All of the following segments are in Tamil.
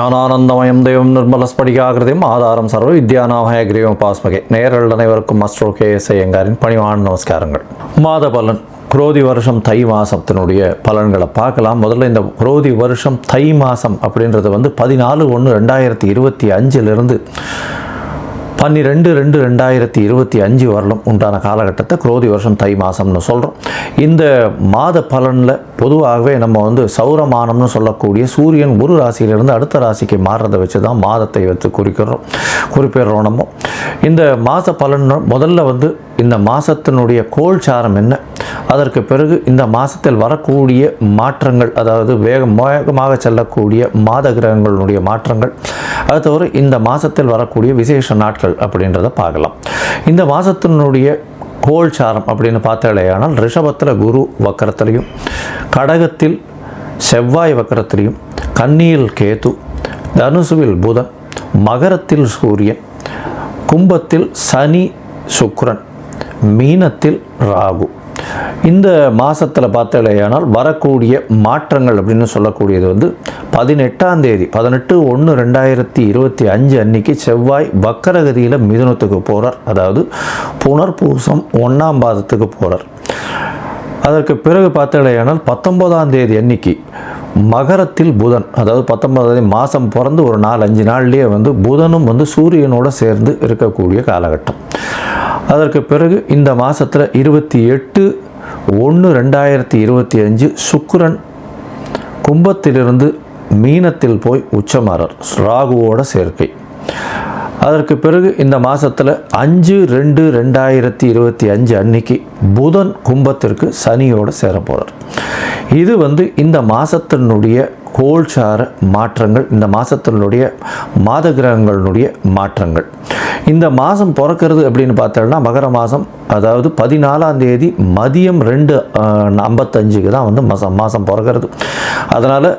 ஞானானந்தமயம் தெய்வம் நிர்மலஸ்படிகாகிருதியும் ஆதாரம் சர்வ வித்யாநாமய கிரீவம் பாஸ்மகே. நேயர்கள் அனைவருக்கும் அஸ்ட்ரோ KS ஐயங்காரின் பணிவான நமஸ்காரங்கள். மாத பலன் குரோதி வருஷம் தை மாதத்தினுடைய பலன்களை பார்க்கலாம். முதல்ல இந்த குரோதி வருஷம் தை மாதம் அப்படின்றது 14/1/2025 12/2/2025 வரலும் உண்டான காலகட்டத்தை குரோதி வருஷம் தை மாதம்னு சொல்கிறோம். இந்த மாத பலனில் பொதுவாகவே நம்ம சௌரமானம்னு சொல்லக்கூடிய சூரியன் ஒரு ராசியிலிருந்து அடுத்த ராசிக்கு மாறுறதை வச்சு தான் மாதத்தை வைத்து குறிப்பிடுறோம். நம்ம இந்த மாத பலன் முதல்ல இந்த மாதத்தினுடைய கோல்சாரம் என்ன, அதற்கு பிறகு இந்த மாதத்தில் வரக்கூடிய மாற்றங்கள், அதாவது வேகமாக செல்லக்கூடிய மாத கிரகங்களுடைய மாற்றங்கள், அது தவிர இந்த மாதத்தில் வரக்கூடிய விசேஷ நாட்கள் அப்படின்றத பார்க்கலாம். இந்த மாதத்தினுடைய கோல்சாரம் அப்படின்னு பார்த்தாலேயானால் ரிஷபத்தில் குரு வக்கரத்திலையும், கடகத்தில் செவ்வாய் வக்கரத்திலையும், கன்னியில் கேது, தனுசுவில் புதன், மகரத்தில் சூரியன், கும்பத்தில் சனி சுக்கிரன், மீனத்தில் ராகு. இந்த மாதத்தில் பார்த்தாலேயானால் வரக்கூடிய மாற்றங்கள் அப்படின்னு சொல்லக்கூடியது 18ஆம் தேதி 18/1/2025 அன்னைக்கு செவ்வாய் வக்கரகதியில் மிதுனத்துக்கு போகிறார். அதாவது புனர்பூசம் 1ஆம் பாதத்துக்கு போகிறார். அதற்கு பிறகு பார்த்தாலேயானால் 19ஆம் தேதி அன்னைக்கு மகரத்தில் புதன், அதாவது 19ஆம் தேதி மாதம் பிறந்து ஒரு 4-5 நாள்லேயே புதனும் சூரியனோடு சேர்ந்து இருக்கக்கூடிய காலகட்டம். அதற்கு பிறகு இந்த மாதத்தில் 28/1/2025 சுக்கிரன் கும்பத்திலிருந்து மீனத்தில் போய் உச்சமாறார், ராகுவோட சேர்க்கை. அதற்கு பிறகு இந்த மாதத்தில் 5/2/2025 அன்னைக்கு புதன் கும்பத்திற்கு சனியோடு சேர போகிறார். இது இந்த மாதத்தினுடைய கோல்சார மாற்றங்கள், இந்த மாதத்தினுடைய மாத கிரகங்களுடைய மாற்றங்கள். இந்த மாதம் பிறக்கிறது அப்படின்னு பார்த்தோம்னா மகர மாதம், அதாவது 14ஆம் தேதி மதியம் 2:55 தான் மாதம் பிறக்கிறது. அதனால்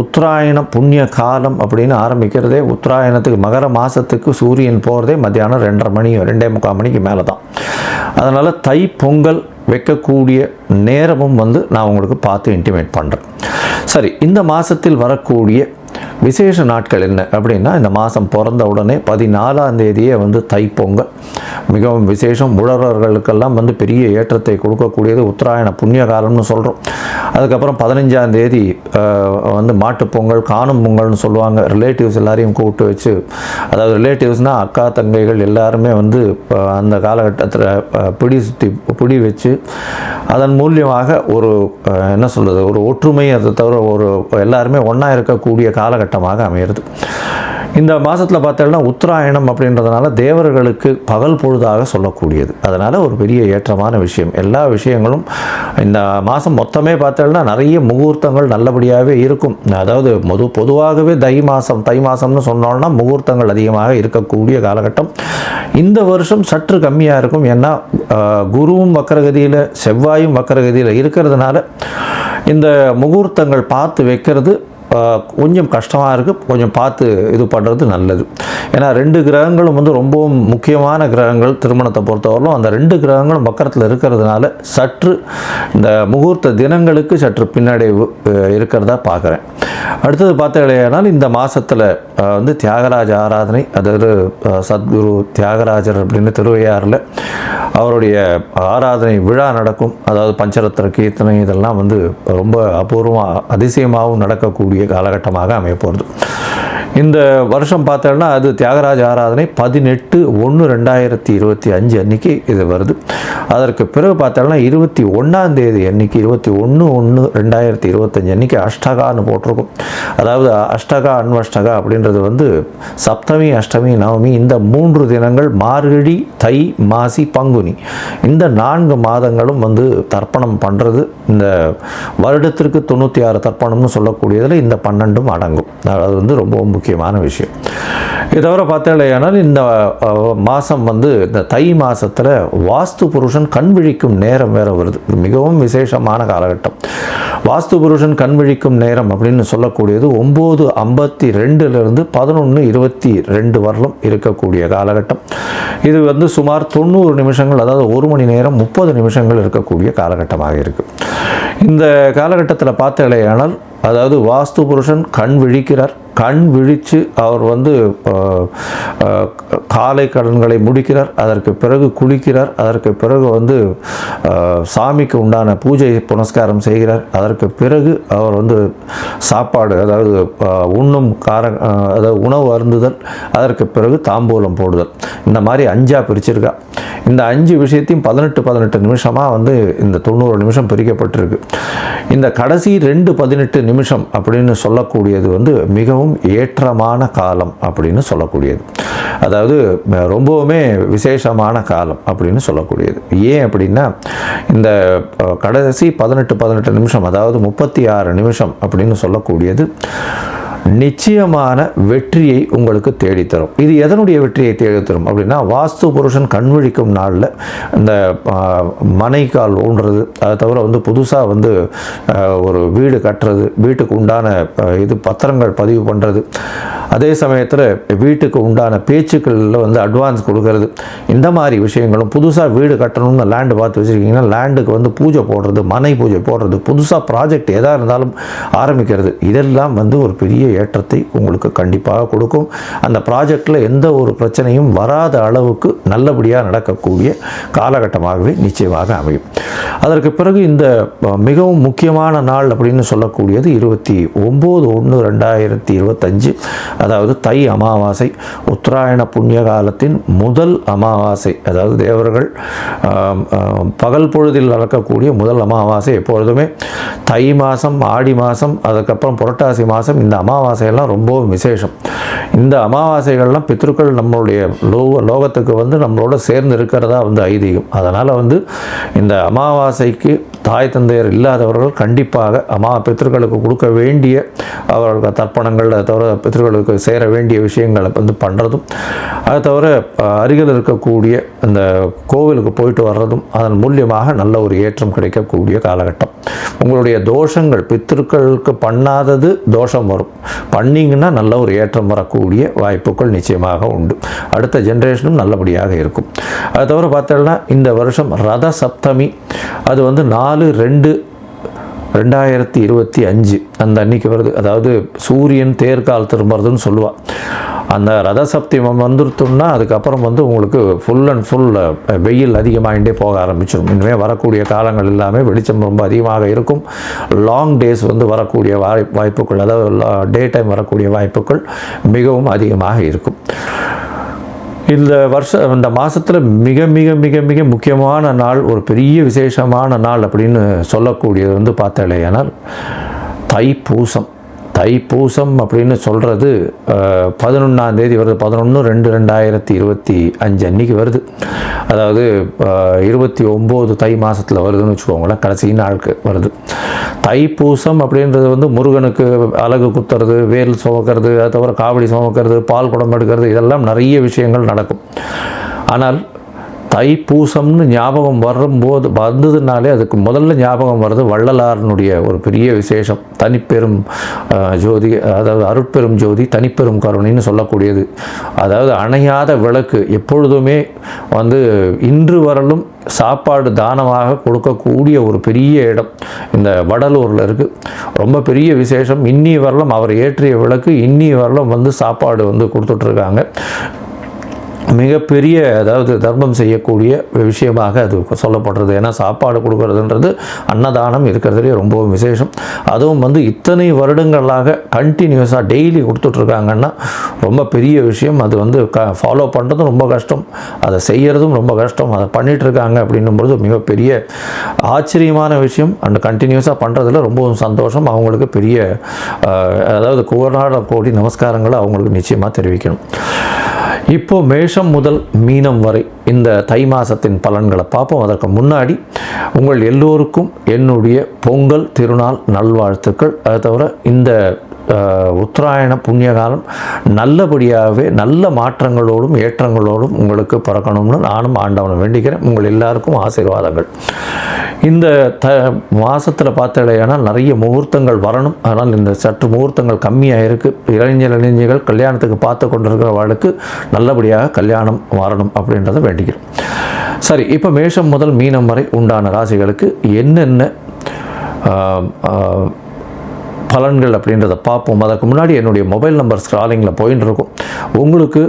உத்தராயண புண்ணிய காலம் அப்படின்னு ஆரம்பிக்கிறதே உத்தராயணத்துக்கு மகர மாதத்துக்கு சூரியன் போகிறதே மத்தியானம் 2:30 மணிக்கு மேலே தான். அதனால் தை பொங்கல் வைக்கக்கூடிய நேரமும் நான் உங்களுக்கு பார்த்து இன்டிமேட் பண்ணுறேன். சரி, இந்த மாதத்தில் வரக்கூடிய விசேஷ நாட்கள் என்ன அப்படின்னா, இந்த மாதம் பிறந்த உடனே 14ஆம் தேதியே தைப்பொங்கல் மிகவும் விசேஷம். உழவர்களுக்கெல்லாம் பெரிய ஏற்றத்தை கொடுக்கக்கூடியது உத்தராயண புண்ணிய காலம்னு சொல்கிறோம். அதுக்கப்புறம் 15ஆம் தேதி மாட்டுப்பொங்கல், காணும் பொங்கல்னு சொல்லுவாங்க. ரிலேட்டிவ்ஸ் எல்லாரையும் கூப்பிட்டு வச்சு, அதாவது ரிலேட்டிவ்ஸ்னால் அக்கா தங்கைகள் எல்லாருமே அந்த காலகட்டத்தில் பிடி வச்சு அதன் மூலியமாக ஒரு என்ன சொல்கிறது, ஒரு ஒற்றுமை, அதை தவிர ஒரு எல்லாருமே ஒன்றா இருக்கக்கூடிய காலகட்டமாக அமையிறது. இந்த மாதத்தில் பார்த்தோம்னா உத்தராயணம் அப்படின்றதுனால தேவர்களுக்கு பகல் பொழுதாக சொல்லக்கூடியது. அதனால் ஒரு பெரிய ஏற்றமான விஷயம். எல்லா விஷயங்களும் இந்த மாதம் மொத்தமே பார்த்தோம்னா நிறைய முகூர்த்தங்கள் நல்லபடியாகவே இருக்கும். அதாவது பொதுவாகவே தை மாதம்னு சொன்னோம்னா முகூர்த்தங்கள் அதிகமாக இருக்கக்கூடிய காலகட்டம். இந்த வருஷம் சற்று கம்மியாக இருக்கும். ஏன்னா குருவும் வக்கரகதியில் செவ்வாயும் வக்கரகதியில் இருக்கிறதுனால இந்த முகூர்த்தங்கள் பார்த்து வைக்கிறது கொஞ்சம் கஷ்டமாக இருக்குது. கொஞ்சம் பார்த்து இது பண்ணுறது நல்லது. ஏன்னா 2 கிரகங்களும் ரொம்பவும் முக்கியமான கிரகங்கள் திருமணத்தை பொறுத்தவரையிலும். அந்த 2 கிரகங்களும் வக்கரத்தில் இருக்கிறதுனால சற்று இந்த முகூர்த்த தினங்களுக்கு சற்று பின்னடைவு இருக்கிறதா பார்க்குறேன். அடுத்தது பார்த்தீங்கன்னா இந்த மாதத்தில் தியாகராஜ ஆராதனை, அதாவது சத்குரு தியாகராஜர் அப்படின்னு திருவையாறில் அவருடைய ஆராதனை விழா நடக்கும். அதாவது பஞ்சரத்ன கீர்த்தனை இதெல்லாம் ரொம்ப அபூர்வமாக அதிசயமாகவும் நடக்கக்கூடிய காலகட்டமாக அமைய போகிறது. இந்த வருஷம் பார்த்தோம்னா அது தியாகராஜ ஆராதனை 18/1/2025 அன்னைக்கு இது வருது. அதற்கு பிறகு பார்த்தோம்னா 21ஆம் தேதி அன்னைக்கு 21/1/2025 அன்னைக்கு அஷ்டகான்னு போட்டிருக்கும். அதாவது அஷ்டகா அன்வஷ்டகா அப்படின்றது சப்தமி அஷ்டமி நவமி இந்த 3 தினங்கள் மார்கழி தை மாசி பங்குனி இந்த 4 மாதங்களும் தர்ப்பணம் பண்ணுறது. இந்த வருடத்திற்கு 96 தர்ப்பணம்னு சொல்லக்கூடியதில் இந்த 12ம் அடங்கும். அது ரொம்ப முக்கியமான விஷயம். இதை தவிர பார்த்தாலேயானால் இந்த மாதம் இந்த தை மாதத்தில் வாஸ்து புருஷன் கண் விழிக்கும் நேரம் வேறு வருது. மிகவும் விசேஷமான காலகட்டம். வாஸ்து புருஷன் கண் விழிக்கும் நேரம் அப்படின்னு சொல்லக்கூடியது 9:52 11:22 வரலும் இருக்கக்கூடிய காலகட்டம். இது சுமார் 90 நிமிஷங்கள், அதாவது 1 மணி நேரம் 30 நிமிஷங்கள் இருக்கக்கூடிய காலகட்டமாக இருக்குது. இந்த காலகட்டத்தில் பார்த்தாலேயானால் அதாவது வாஸ்து புருஷன் கண் விழிக்கிறார். கண் விழித்து அவர் வந்து காலை கடன்களை முடிக்கிறார், அதற்கு பிறகு குளிக்கிறார், அதற்கு பிறகு வந்து சாமிக்கு உண்டான பூஜை புனஸ்காரம் செய்கிறார், அதற்கு பிறகு அவர் வந்து சாப்பாடு அதாவது உண்ணும் அதாவது உணவு அருந்துதல், அதற்கு பிறகு தாம்பூலம் போடுதல், இந்த மாதிரி 5ஆக பிரிச்சிருக்கா. இந்த 5 விஷயத்தையும் 18 நிமிஷமாக வந்து இந்த 90 நிமிஷம் பிரிக்கப்பட்டிருக்கு. இந்த கடைசி 18 நிமிஷம் அப்படின்னு சொல்லக்கூடியது வந்து மிகவும் ஏற்றமான காலம் அப்படின்னு சொல்லக்கூடியது. அதாவது ரொம்பவுமே விசேஷமான காலம் அப்படின்னு சொல்லக்கூடியது. ஏன் அப்படின்னா இந்த கடைசி 18 நிமிஷம் அதாவது 36 நிமிஷம் அப்படின்னு சொல்லக்கூடியது நிச்சயமான வெற்றியை உங்களுக்கு தேடித்தரும். இது எதனுடைய வெற்றியை தேடித்தரும் அப்படின்னா, வாஸ்து புருஷன் கண்விழிக்கும் நாளில் இந்த மனைக்கால் ஊன்றது, அதை தவிர வந்து புதுசாக வந்து ஒரு வீடு கட்டுறது, வீட்டுக்கு உண்டான இது பத்திரங்கள் பதிவு பண்ணுறது, அதே சமயத்தில் வீட்டுக்கு உண்டான பேச்சுக்களில் வந்து அட்வான்ஸ் கொடுக்கறது, இந்த மாதிரி விஷயங்களும், புதுசாக வீடு கட்டணும்னு லேண்டு பார்த்து வச்சுருக்கீங்கன்னா லேண்டுக்கு வந்து பூஜை போடுறது, மனை பூஜை போடுறது, புதுசாக ப்ராஜெக்ட் எதாக இருந்தாலும் ஆரம்பிக்கிறது, இதெல்லாம் வந்து ஒரு பெரிய ஏற்றத்தை உங்களுக்கு கண்டிப்பாக கொடுக்கும். அந்த ப்ராஜெக்டில் எந்த ஒரு பிரச்சனையும் வராத அளவுக்கு நல்லபடியாக நடக்கக்கூடிய காலகட்டமாகவே நிச்சயமாக அமையும். அதற்கு பிறகு இந்த மிகவும் முக்கியமான நாள் அப்படின்னு சொல்லக்கூடியது 29/1/2025, அதாவது தை அமாவாசை, உத்தராயண புண்ணிய காலத்தின் முதல் அமாவாசை. அதாவது தேவர்கள் பகல் பொழுதில் நடக்கக்கூடிய முதல் அமாவாசை. எப்பொழுதுமே தை மாதம், ஆடி மாதம், அதுக்கப்புறம் புரட்டாசி மாதம், இந்த அமாவாசையெல்லாம் ரொம்ப விசேஷம். இந்த அமாவாசைகள்லாம் பித்ருக்கள் நம்மளுடைய லோகத்துக்கு வந்து நம்மளோட சேர்ந்து இருக்கிறதா வந்து ஐதீகம். அதனால் வந்து இந்த அமாவாசைக்கு தாய் தந்தையர் இல்லாதவர்கள் கண்டிப்பாக பித்ருக்களுக்கு கொடுக்க வேண்டிய அவர்களுக்கு தர்ப்பணங்கள், அதை தவிர பித்ருக்களுக்கு சேர வேண்டிய விஷயங்களை வந்து பண்ணுறதும், அதை தவிர அருகில் இருக்கக்கூடிய இந்த கோவிலுக்கு போயிட்டு வர்றதும் அதன் மூலியமாக நல்ல ஒரு ஏற்றம் கிடைக்கக்கூடிய காலகட்டம். உங்களுடைய தோஷங்கள் பித்ருக்களுக்கு பண்ணாதது தோஷம் வரும், பண்ணிங்கன்னா நல்ல ஒரு ஏற்றம் வரக்கூடிய வாய்ப்புகள் நிச்சயமாக உண்டு. அடுத்த ஜென்ரேஷனும் நல்லபடியாக இருக்கும். அதை தவிர பார்த்தோம்னா இந்த வருஷம் ரத சப்தமி, அது வந்து 4/2/2025 அந்த அன்னைக்கு வருது. அதாவது சூரியன் தேர்கால் திரும்புறதுன்னு சொல்லுவாள். அந்த ரத சப்தமம் வந்துருத்தோம்னா அதுக்கப்புறம் வந்து உங்களுக்கு ஃபுல் அண்ட் ஃபுல் வெயில் அதிகமாகிட்டே போக ஆரம்பிச்சிடும். இனிமேல் வரக்கூடிய காலங்கள் எல்லாமே வெளிச்சம் ரொம்ப அதிகமாக இருக்கும். லாங் டேஸ் வந்து வரக்கூடிய வாய்ப்புகள், அதாவது டே டைம் வரக்கூடிய வாய்ப்புகள் மிகவும் அதிகமாக இருக்கும். இந்த மாதத்தில் மிக மிக மிக மிக முக்கியமான நாள், ஒரு பெரிய விசேஷமான நாள் அப்படின்னு சொல்லக்கூடியது வந்து பார்த்தாலேயானால் தைப்பூசம். தைப்பூசம் அப்படின்னு சொல்கிறது 11ஆம் தேதி வருது. 11/2/2025 அன்றைக்கி வருது. அதாவது 29 தை மாதத்தில் வருதுன்னு வச்சுக்கோங்களேன், கடைசி நாளுக்கு வருது. தைப்பூசம் அப்படின்றது வந்து முருகனுக்கு அலகு குத்துறது, வேல் சுமக்கிறது, அதை தவிர காவடி சுமக்கிறது, பால் குடம் எடுக்கிறது, இதெல்லாம் நிறைய விஷயங்கள் நடக்கும். ஆனால் தைப்பூசம்னு ஞாபகம் வந்ததுனாலே அதுக்கு முதல்ல ஞாபகம் வர்றது வள்ளலாரனுடைய ஒரு பெரிய விசேஷம், தனிப்பெரும் ஜோதி, அதாவது அருட்பெரும் ஜோதி தனிப்பெரும் கருணைன்னு சொல்லக்கூடியது. அதாவது அணையாத விளக்கு, எப்பொழுதுமே வந்து இன்று வரலும் சாப்பாடு தானமாக கொடுக்கக்கூடிய ஒரு பெரிய இடம் இந்த வடலூரில் இருக்குது. ரொம்ப பெரிய விசேஷம். இன்னி வரலும் அவர் ஏற்றிய விளக்கு இன்னி வரலும் வந்து சாப்பாடு வந்து கொடுத்துட்ருக்காங்க. மிகப்பெரிய அதாவது தர்மம் செய்யக்கூடிய விஷயமாக அது சொல்லப்படுறது. ஏன்னா சாப்பாடு கொடுக்கறதுன்றது அன்னதானம் இருக்கிறதுலே ரொம்பவும் விசேஷம். அதுவும் வந்து இத்தனை வருடங்களாக கண்டினியூஸாக டெய்லி கொடுத்துட்ருக்காங்கன்னா ரொம்ப பெரிய விஷயம். அது வந்து ஃபாலோ பண்ணுறதும் ரொம்ப கஷ்டம், அதை செய்கிறதும் ரொம்ப கஷ்டம். அதை பண்ணிகிட்ருக்காங்க அப்படின்னும்பொழுது மிகப்பெரிய ஆச்சரியமான விஷயம். அண்ட் கண்டினியூஸாக பண்ணுறதுல ரொம்பவும் சந்தோஷம். அவங்களுக்கு பெரிய அதாவது கோடி நமஸ்காரங்களை அவங்களுக்கு நிச்சயமாக தெரிவிக்கணும். இப்போது மேஷம் முதல் மீனம் வரை இந்த தை மாதத்தின் பலன்களை பார்ப்போம். அதற்கு முன்னாடி உங்கள் எல்லோருக்கும் என்னுடைய பொங்கல் திருநாள் நல்வாழ்த்துக்கள். அதை தவிர இந்த உத்தராயண புண்ணியகாலம் நல்லபடியாகவே நல்ல மாற்றங்களோடும் ஏற்றங்களோடும் உங்களுக்கு பிறக்கணும்னு நானும் ஆண்டவனை வேண்டிக்கிறேன். உங்கள் எல்லாருக்கும் ஆசீர்வாதங்கள். இந்த மாதத்தில் பார்த்தாலேயானால் நிறைய முகூர்த்தங்கள் வரணும். அதனால் இந்த சற்று முகூர்த்தங்கள் கம்மியாக இருக்குது. இளைஞர்கள் கல்யாணத்துக்கு பார்த்து கொண்டிருக்கிறவர்களுக்கு நல்லபடியாக கல்யாணம் வரணும் அப்படின்றத வேண்டிக்கிறோம். சரி, இப்போ மேஷம் முதல் மீனம் வரை உண்டான ராசிகளுக்கு என்னென்ன பலன்கள் அப்படின்றத பார்ப்போம். அதற்கு முன்னாடி என்னுடைய மொபைல் நம்பர் ஸ்க்ராலிங்கில் போயின்னு இருக்கும். உங்களுக்கு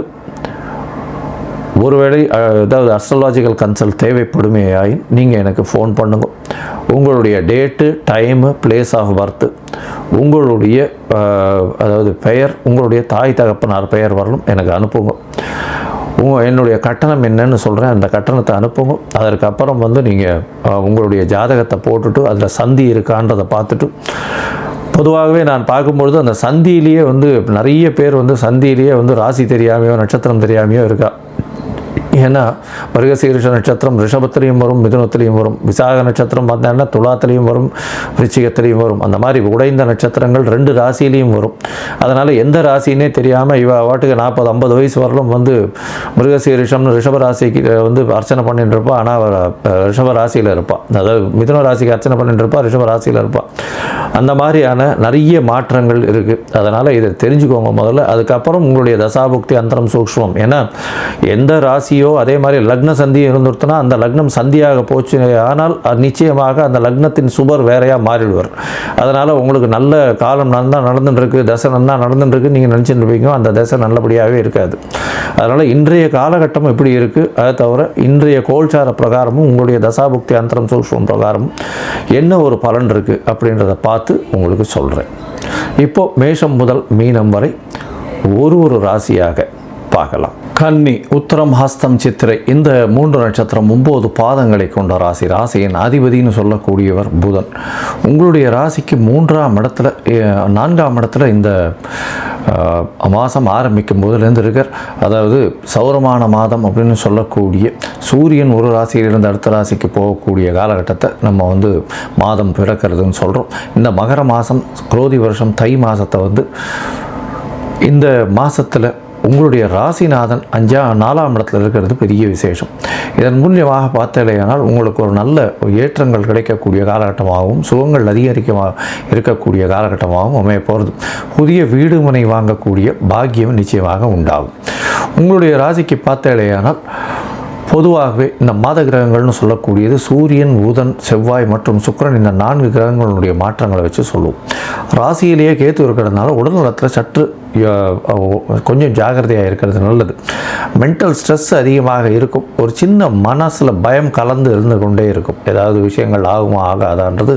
ஒருவேளை ஏதாவது அஸ்ட்ராலாஜிக்கல் கன்சல்ட் தேவைப்படுமையாயின் நீங்கள் எனக்கு ஃபோன் பண்ணுங்க. உங்களுடைய date, time, place of birth, உங்களுடைய அதாவது பெயர், உங்களுடைய தாய் தகப்பனார் பெயர் வரலும் எனக்கு அனுப்புங்க. என்னுடைய கட்டணம் என்னன்னு சொல்கிறேன், அந்த கட்டணத்தை அனுப்புங்க. அதற்கப்புறம் நீங்கள் உங்களுடைய ஜாதகத்தை போட்டுட்டு அதில் சந்தி இருக்கான்றதை பார்த்துட்டு, பொதுவாகவே நான் பார்க்கும்பொழுது அந்த சந்தியிலேயே நிறைய பேர் சந்தியிலேயே ராசி தெரியாமையோ நட்சத்திரம் தெரியாமையோ இருக்கா. ஏன்னா மிருகசீரிஷ நட்சத்திரம் ரிஷபத்திலையும் வரும், மிதுனத்திலையும் வரும். விசாக நட்சத்திரம் பார்த்தீங்கன்னா துலாத்திலையும் வரும், விருச்சிகத்திலையும் வரும். அந்த மாதிரி உடைந்த நட்சத்திரங்கள் 2 ராசியிலையும் வரும். அதனால் எந்த ராசினே தெரியாமல் இவ வாட்டுக்கு 40-50 வயசு வரலும் மிருகசீரிஷம்னு ரிஷப ராசிக்கு அர்ச்சனை பண்ணிட்டு இருப்பாள். ஆனால் ரிஷப ராசியில் இருப்பாள். அதாவது மிதுன ராசிக்கு அர்ச்சனை பண்ணிட்டு இருப்பாள், ரிஷப ராசியில் இருப்பாள். அந்த மாதிரியான நிறைய மாற்றங்கள் இருக்குது. அதனால் இதை தெரிஞ்சுக்கோங்க முதல்ல. அதுக்கப்புறம் உங்களுடைய தசாபுக்தி அந்தரம் சூக்ஷ்மம். ஏன்னா எந்த ராசியோ அதே மாதிரி லக்ன சந்தியும் இருந்துருத்துனா அந்த லக்னம் சந்தியாக போச்சு ஆனால் நிச்சயமாக அந்த லக்னத்தின் சுபர் வேறையாக மாறிடுவார். அதனால் உங்களுக்கு நல்ல காலம் நல்லா நடந்துட்டுருக்கு, தசை நல்லா நடந்துட்டுருக்கு நீங்கள் நினச்சிட்டு இருப்பீங்க, அந்த தசை நல்லபடியாகவே இருக்காது. அதனால் இன்றைய காலகட்டம் எப்படி இருக்குது, அதை தவிர இன்றைய கோல்சார பிரகாரமும் உங்களுடைய தசாபுக்தி அந்தரம் சூக்ஷ்மம் பிரகாரமும் என்ன ஒரு பலன் இருக்குது அப்படின்றத பார்த்து உங்களுக்கு சொல்கிறேன். இப்போது மேஷம் முதல் மீனம் வரை ஒரு ராசியாக பார்க்கலாம். கன்னி, உத்திரம், ஹஸ்தம், சித்திரை இந்த 3 நட்சத்திரம் 9 பாதங்களை கொண்ட ராசி. ராசியின் அதிபதினு சொல்லக்கூடியவர் புதன். உங்களுடைய ராசிக்கு 3ஆம் இடத்துல 4ஆம் இடத்துல இந்த மாதம் ஆரம்பிக்கும் போதுலேருந்து இருக்கார். அதாவது சௌரமான மாதம் அப்படின்னு சொல்லக்கூடிய சூரியன் ஒரு ராசியிலிருந்து அடுத்த ராசிக்கு போகக்கூடிய காலகட்டத்தை நம்ம மாதம் பிறக்கிறதுன்னு சொல்கிறோம். இந்த மகர மாதம் குரோதி வருஷம் தை மாதத்தை இந்த மாதத்தில் உங்களுடைய ராசிநாதன் 4ஆம் இடத்துல இருக்கிறது பெரிய விசேஷம். இதன் மூலியமாக பார்த்தேனால் உங்களுக்கு ஒரு நல்ல ஏற்றங்கள் கிடைக்கக்கூடிய காலகட்டமாகவும் சுகங்கள் அதிகரிக்க இருக்கக்கூடிய காலகட்டமாகவும் அமைய போகிறது. புதிய வீடு மனை வாங்கக்கூடிய பாக்கியம் நிச்சயமாக உண்டாகும். உங்களுடைய ராசிக்கு பார்த்தேனால் பொதுவாகவே இந்த மாத கிரகங்கள்னு சொல்லக்கூடியது சூரியன், புதன், செவ்வாய் மற்றும் சுக்கிரன் இந்த 4 கிரகங்களுடைய மாற்றங்களை வச்சு சொல்லுவோம். ராசியிலேயே கேத்து இருக்கிறதுனால உடல்நலத்தில் சற்று கொஞ்சம் ஜாகிரதையாக இருக்கிறது நல்லது. மென்டல் ஸ்ட்ரெஸ் அதிகமாக இருக்கும். ஒரு சின்ன மனசில் பயம் கலந்து இருந்து கொண்டே இருக்கும். ஏதாவது விஷயங்கள் ஆகுமா ஆகாதான்றது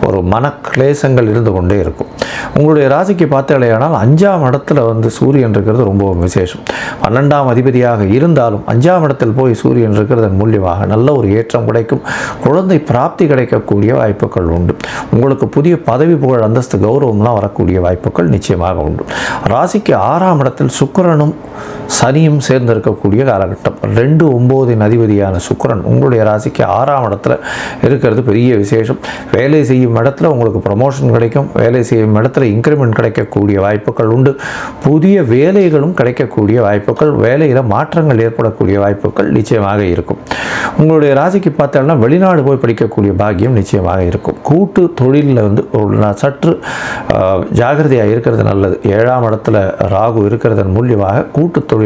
ஒரு மனக்லேசங்கள் இருந்து கொண்டே இருக்கும். உங்களுடைய ராசிக்கு பார்த்தேனால் 5ஆம் இடத்துல சூரியன் இருக்கிறது ரொம்ப விசேஷம். 12ஆம் அதிபதியாக இருந்தாலும் 5ஆம் இடத்தில் போய் சூரியன் இருக்கிறதன் மூலியமாக நல்ல ஒரு ஏற்றம் கிடைக்கும். குழந்தை பிராப்தி கிடைக்கக்கூடிய வாய்ப்புகள் உண்டு. உங்களுக்கு புதிய பதவி, புகழ், அந்தஸ்து, கௌரவம்லாம் வரக்கூடிய வாய்ப்புகள் நிச்சயமாக உண்டு. ராசிக்கு 6ஆம் இடத்தில் சுக்கிரனும் சனியும் சேர்ந்திருக்கக்கூடிய காலகட்டம். 2-9 அதிபதியான சுக்கிரன் உங்களுடைய ராசிக்கு 6ஆம் இடத்துல இருக்கிறது பெரிய விசேஷம். வேலை செய்யும் இடத்துல உங்களுக்கு ப்ரமோஷன் கிடைக்கும். வேலை செய்யும் இடத்துல இன்க்ரிமெண்ட் கிடைக்கக்கூடிய வாய்ப்புகள் உண்டு. புதிய வேலைகளும் கிடைக்கக்கூடிய வாய்ப்புகள், வேலையில் மாற்றங்கள் ஏற்படக்கூடிய வாய்ப்புகள் நிச்சயமாக இருக்கும். உங்களுடைய ராசிக்கு பார்த்தோம்னா வெளிநாடு போய் படிக்கக்கூடிய பாக்கியம் நிச்சயமாக இருக்கும். கூட்டு தொழிலில் சற்று ஜாகிரதையாக இருக்கிறது நல்லது. 7ஆம் இடத்துல ராகு இருக்கிறதன் மூலியமாக கூட்டு தொழிலில்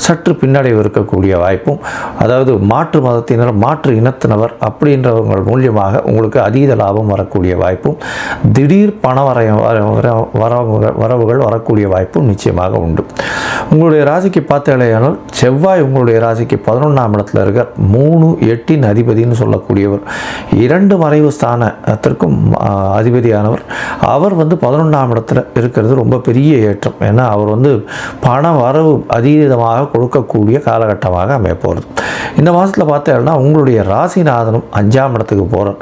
சற்று பின்னடைவு இருக்கக்கூடிய வாய்ப்பும், அதாவது மாற்று மதத்தினர், மாற்று இனத்தினவர் அப்படின்றவங்க மூலியமாக உங்களுக்கு அதீத லாபம் வரக்கூடிய வாய்ப்பும், திடீர் பண வரவுகள் வரக்கூடிய வாய்ப்பும் நிச்சயமாக உண்டு. உங்களுடைய ராசிக்கு பார்த்தேனால் செவ்வாய் உங்களுடைய ராசிக்கு 11ஆம் இடத்துல இருக்க 3-8 அதிபதினு சொல்லக்கூடியவர். 2 மறைவு ஸ்தானத்திற்கும் அதிபதியானவர். அவர் 11ஆம் இடத்துல இருக்கிறது ரொம்ப பெரிய ஏற்றம். ஏன்னா அவர் பண வரவு அதீதமாக கொடுக்கக்கூடிய காலகட்டமாக அமைய போகிறது. இந்த மாதத்தில் பார்த்தேன்னா உங்களுடைய ராசிநாதனும் 5ஆம் இடத்துக்கு போகிறார்.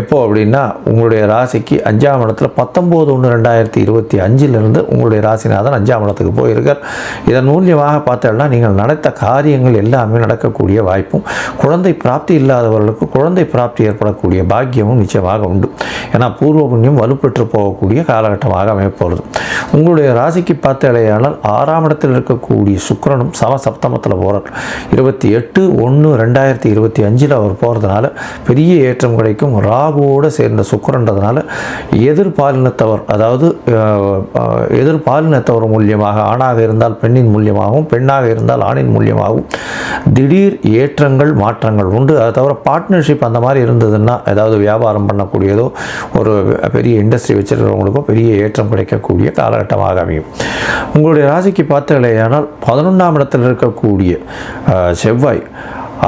எப்போ அப்படின்னா உங்களுடைய ராசிக்கு 5ஆம் இடத்துல 19/1/2025 உங்களுடைய ராசிநாதன் 5ஆம் இடத்துக்கு போயிருக்கார். இதன் மூலியமாக பார்த்தேன்னா நீங்கள் நடத்த காரியங்கள் எல்லாமே நடக்கக்கூடிய வாய்ப்பும், குழந்தை பிராப்தி இல்லாதவர்களுக்கு குழந்தை பிராப்தி ஏற்படக்கூடிய பாக்கியமும் நிச்சயமாக உண்டு. ஏன்னா பூர்வ புண்ணியம் வலுப்பெற்று போகக்கூடிய காலகட்டமாக அமைய போகிறது. உங்களுடைய ராசி ராசிக்கு பார்த்தாலேயானால் 6ஆம் இடத்தில் இருக்கக்கூடிய சுக்கிரனும் சப்தமத்தில் போகிறார். 28/1/2025 அவர் போகிறதுனால பெரிய ஏற்றம் கிடைக்கும். ராகுவோடு சேர்ந்த சுக்கிரன்றதுனால எதிர்பாலினத்தவர், அதாவது எதிர்பாலினத்தவர் மூலியமாக, ஆணாக இருந்தால் பெண்ணின் மூலியமாகவும் பெண்ணாக இருந்தால் ஆணின் மூலியமாகவும் திடீர் ஏற்றங்கள் மாற்றங்கள் உண்டு. அதை தவிர பார்ட்னர்ஷிப் அந்த மாதிரி இருந்ததுன்னா, ஏதாவது வியாபாரம் பண்ணக்கூடியதோ ஒரு பெரிய இண்டஸ்ட்ரி வச்சிருக்கிறவங்களுக்கோ பெரிய ஏற்றம் கிடைக்கக்கூடிய காலகட்டமாக அமையும். உங்களுடைய ராசிக்கு பார்த்தாலேயானால் 11ஆம் இடத்தில் இருக்கக்கூடிய செவ்வாய்,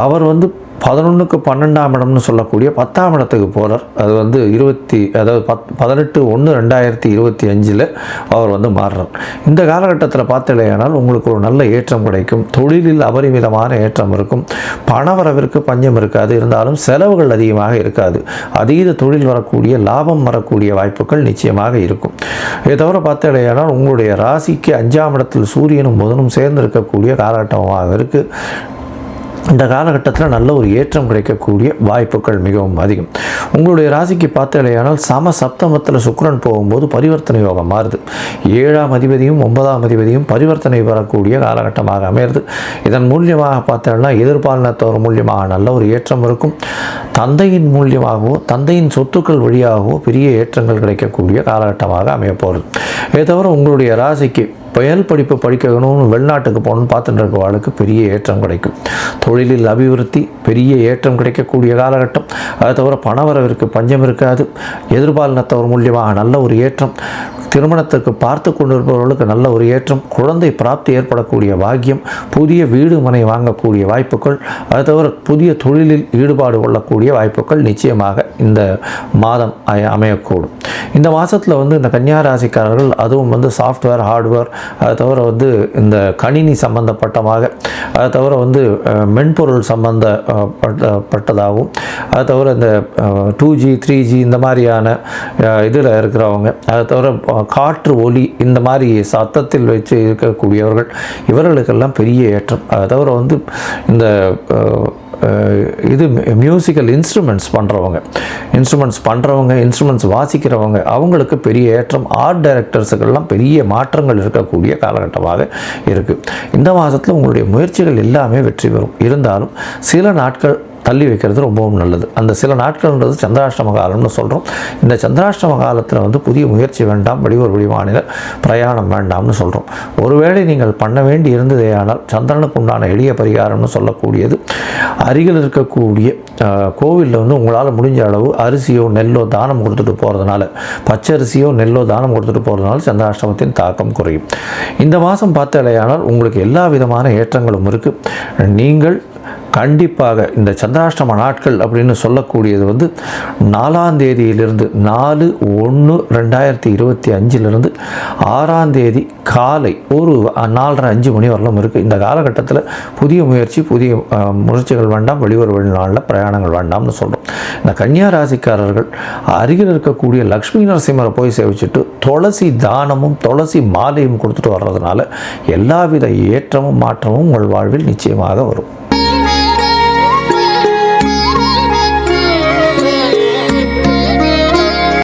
அவர் 11க்கு 12ஆம் இடம்னு சொல்லக்கூடிய 10ஆம் இடத்துக்கு போகிறார். அது 18/1/2025 அவர் மாறுறார். இந்த காலகட்டத்தில் பார்த்தாலேயானால் உங்களுக்கு ஒரு நல்ல ஏற்றம் கிடைக்கும். தொழிலில் அபரிமிதமான ஏற்றம் இருக்கும். பணவரவிற்கு பஞ்சம் இருக்காது. இருந்தாலும் செலவுகள் அதிகமாக இருக்காது. அதீத தொழில் வரக்கூடிய, லாபம் வரக்கூடிய வாய்ப்புகள் நிச்சயமாக இருக்கும். இதை தவிர பார்த்தாலேயானால் உங்களுடைய ராசிக்கு 5ஆம் இடத்தில் சூரியனும் புதனும் சேர்ந்து இருக்கக்கூடிய காலகட்டமாக இருக்குது. இந்த காலகட்டத்தில் நல்ல ஒரு ஏற்றம் கிடைக்கக்கூடிய வாய்ப்புகள் மிகவும் அதிகம். உங்களுடைய ராசிக்கு பார்த்தாலேயானால் சப்தமத்தில் சுக்கிரன் போகும்போது பரிவர்த்தனை யோகம் மாறுது. 7ஆம் அதிபதியும் 9ஆம் அதிபதியும் பரிவர்த்தனை வரக்கூடிய காலகட்டமாக அமைகிறது. இதன் மூலியமாக பார்த்தோம்னா எதிர்பாலினத்தவர் மூலியமாக நல்ல ஒரு ஏற்றம் இருக்கும். தந்தையின் மூலியமாகவோ தந்தையின் சொத்துக்கள் வழியாகவோ பெரிய ஏற்றங்கள் கிடைக்கக்கூடிய காலகட்டமாக அமையப்போகிறது. இதை தவிர உங்களுடைய ராசிக்கு பயல் படிப்பு படிக்கணும்னு வெளிநாட்டுக்கு போகணும்னு பார்த்துட்டு இருக்கவாளுக்கு பெரிய ஏற்றம் கிடைக்கும். தொழிலில் அபிவிருத்தி, பெரிய ஏற்றம் கிடைக்கக்கூடிய காலகட்டம். அதை தவிர பணவரவிற்கு பஞ்சம் இருக்காது. எதிர்பாலினத்தவர் மூலியமாக நல்ல ஒரு ஏற்றம். திருமணத்துக்கு பார்த்து கொண்டிருப்பவர்களுக்கு நல்ல ஒரு ஏற்றம். குழந்தை பிராப்தி ஏற்படக்கூடிய பாக்கியம். புதிய வீடு மனை வாங்கக்கூடிய வாய்ப்புகள். அதை தவிர புதிய தொழிலில் ஈடுபாடு கொள்ளக்கூடிய வாய்ப்புகள் நிச்சயமாக இந்த மாதம் அமையக்கூடும். இந்த மாதத்தில் இந்த கன்னியா ராசிக்காரர்கள், அதுவும் சாஃப்ட்வேர், ஹார்ட்வேர், அதை தவிர இந்த கணினி சம்பந்தப்பட்டமாக, அதை தவிர மென்பொருள் சம்பந்தப்பட்டதாகவும், அதை தவிர இந்த 2G 3G இந்த மாதிரியான இதில் இருக்கிறவங்க, அதை தவிர காற்று ஒலி இந்த மாதிரி சத்தத்தில் வச்சு இருக்கக்கூடியவர்கள், இவர்களுக்கெல்லாம் பெரிய ஏற்றம். அதை தவிர இந்த இது மியூசிக்கல் இன்ஸ்ட்ருமெண்ட்ஸ் பண்ணுறவங்க, இன்ஸ்ட்ருமெண்ட்ஸ் வாசிக்கிறவங்க, அவங்களுக்கு பெரிய ஏற்றம். ஆர்ட் டைரக்டர்ஸுக்கெல்லாம் பெரிய மாற்றங்கள் இருக்கக்கூடிய காலகட்டமாக இருக்குது. இந்த மாதத்தில் உங்களுடைய முயற்சிகள் எல்லாமே வெற்றி பெறும். இருந்தாலும் சில நாட்கள் தள்ளி வைக்கிறது ரொம்பவும் நல்லது. அந்த சில நாட்கள்ன்றது சந்திராஷ்டம காலம்னு சொல்கிறோம். இந்த சந்திராஷ்டம காலத்தில் புதிய முயற்சி வேண்டாம், வெளியூர் வெளிமாநில பிரயாணம் வேண்டாம்னு சொல்கிறோம். ஒருவேளை நீங்கள் பண்ண வேண்டி இருந்ததேயானால் சந்திரனுக்கு உண்டான எளிய பரிகாரம்னு சொல்லக்கூடியது, அருகில் இருக்கக்கூடிய கோவிலில் உங்களால் முடிஞ்ச அளவு அரிசியோ நெல்லோ தானம் கொடுத்துட்டு போகிறதுனால, பச்சரிசியோ நெல்லோ தானம் கொடுத்துட்டு போகிறதுனால சந்திராஷ்டமத்தின் தாக்கம் குறையும். இந்த மாதம் பார்த்தாலேயானால் உங்களுக்கு எல்லா விதமான ஏற்றங்களும் இருக்குது. நீங்கள் கண்டிப்பாக இந்த சந்திராஷ்டம நாட்கள் அப்படின்னு சொல்லக்கூடியது 4ஆம் தேதியிலிருந்து 4/1/2025 6ஆம் தேதி காலை ஒரு 4:30-5 மணி வரலும் இருக்குது. இந்த காலகட்டத்தில் புதிய முயற்சிகள் வேண்டாம், வெளியூர் வெளிநாளில் பிரயாணங்கள் வேண்டாம்னு சொல்கிறோம். இந்த கன்னியா ராசிக்காரர்கள் அருகில் இருக்கக்கூடிய லக்ஷ்மி நரசிம்மரை போய் சேவிச்சுட்டு துளசி தானமும் துளசி மாலையும் கொடுத்துட்டு வர்றதுனால எல்லாவித ஏற்றமும் மாற்றமும் உங்கள் வாழ்வில் நிச்சயமாக வரும்.